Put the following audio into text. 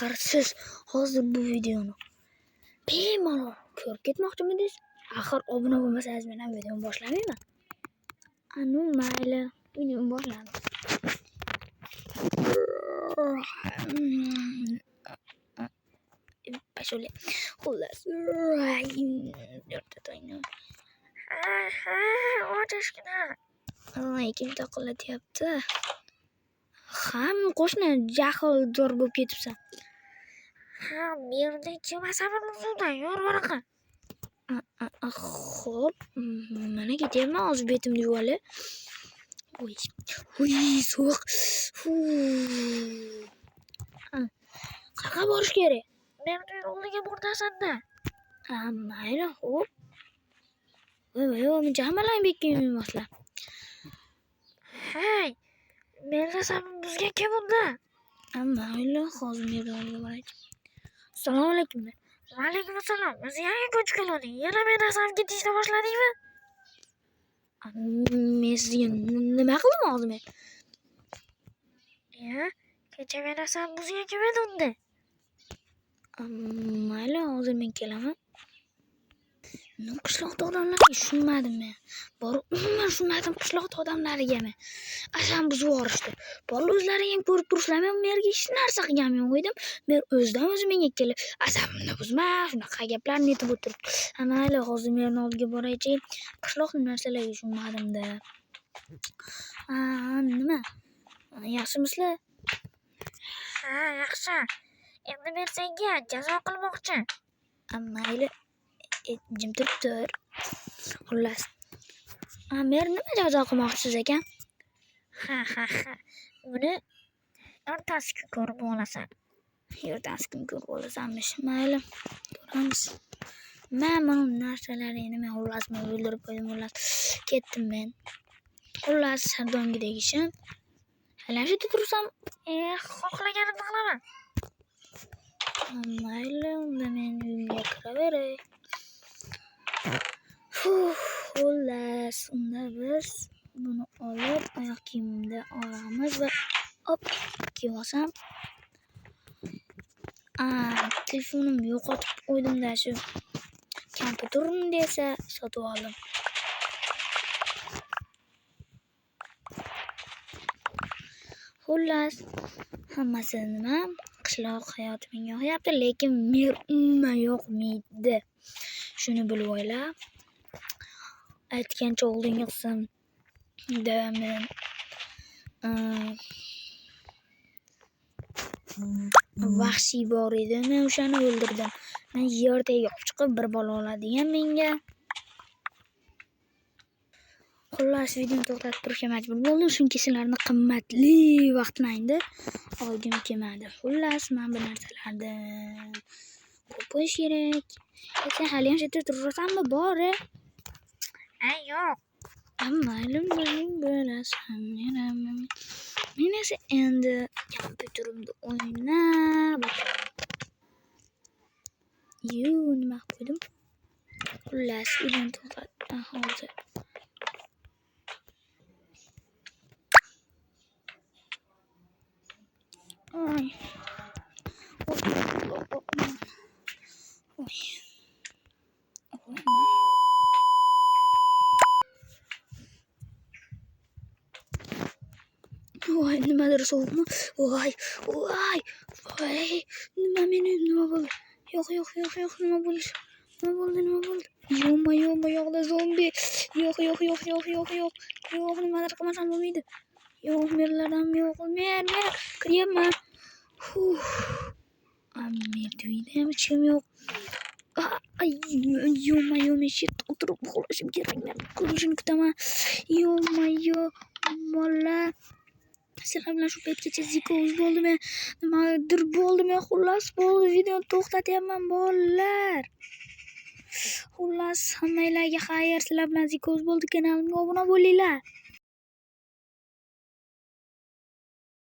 Axir siz hozir bu videoni bemalol ko'rib ketmoqchimidingiz? Axir obuna bo'lmasangiz men ham videoni boshlamayman. Anu mayli, videoni boshladim. Pashole. Xullas. Otashkina. Kim taqillatyapti? Ham qo'shni jahldor bo'lib ketibsan. Ha, bu yerda chimasam suvda yor varaqa. Xo'p, mana ketyapman hozir betimni yuvali. Uy, sovuq. Qayerga borish kerak? Men oldiga bordasan-da. Mayli, xo'p. Men jamalang bekkemayman. Hey, men bizga kim unda? Mayli, hozir yerga boraylik. Assalomu alaykum. Va alaykum assalom. Biz yangi ko'chib keldik. Yana men asam ketishni boshladingmi? Men sizga nima qildim hozir men? Kecha men asam bizga kim edi unda? Mayli, hozir men kelaman. Qishloqda odamlarga tushunmadim men. Umuman tushunmadim qishloqda odamlarga men. Asam buzib yuborishdi. Bolalar o'zlari ham ko'rib turishlar, men merga hech narsa qilganim yo'q edim. Men o'zdan o'zim menga kelib, asabimni buzma, shunaqa gaplarni aytib o'tiribdi. Mayli, hozir men oldiga boraychi. Qishloqda narsalarga tushunmadim-da. Nima? Yaxshimisizlar? Ha, yaxshi. Endi men senga jazo qilmoqchi. Mayli. Jim turib tur. Xullas. Mer nima jazo qilmoqchisiz ekan? Ha. Buni ertasi kun ko'rib olasan. Ertasi kun ko'rib olasanmish. Mayli. Ko'ramiz. Mana narsalarini men xullas men o'ldirib qo'ydim xullas. Ketdim men. Xullas sardongidek ishim. Hali shu tursam, xohlaganimni qilaman. Mayli, unda men uyimga kiraveray. Xullas, unda biz buni olib oyoq kiyimimda olamiz va hop, kiyib olsam. Telefonimni yo'qotib qo'ydim-da, shu kompyuterimni esa sotib oldim. Xullas, hammasi nima? Qishloq hayoti menga yoqyapti, lekin mer umuman yoqmaydi. Shuni bilib o'ylab, aytgancha oldinga qilsam da men vahshiy bor edi, men o'shani o'ldirdim. Men yer tagiga olib chiqib bir bola oladigan menga. Xullas, videoni to'xtatib turishga majbur bo'ldim, chunki sizlarni qimmatli vaqtlaringni olgim kelmadi. Xullas, men bu narsalarni ko'p qo'yish kerak. Sen hali ham shu yerda turasanmi? Bor-a? Yo'q. Mayli, bo'lasan. Men esa endi kompyuterimda o'ynab nima qo'ydim? Xullas, videoni to'xtatdim hozir. Voy, nimadir sovuqmi? Voy. Nima bo'ldi? Yo'q, nima bo'ldi? Nima bo'ldi? Yo'qda zombi. Yo'q, nimadir qilmasam bo'lmaydi. Yo'q, merlardan yo'q. Men kiryapman. Merda uyda ham hech kim yo'q. Men shetda o'tirib uxlashim kerak. Men ko'rishini kutaman. Bolalar. Sizlar bilan shu paytgacha zikoz bo'ldimi? Nimadir bo'ldimi? Xullas, bo'ldi. Videoni to'xtatyapman, bolalar. Xullas, hammanglarga xayr. Sizlar bilan zikoz bo'ldi. Kanalimga obuna bo'linglar.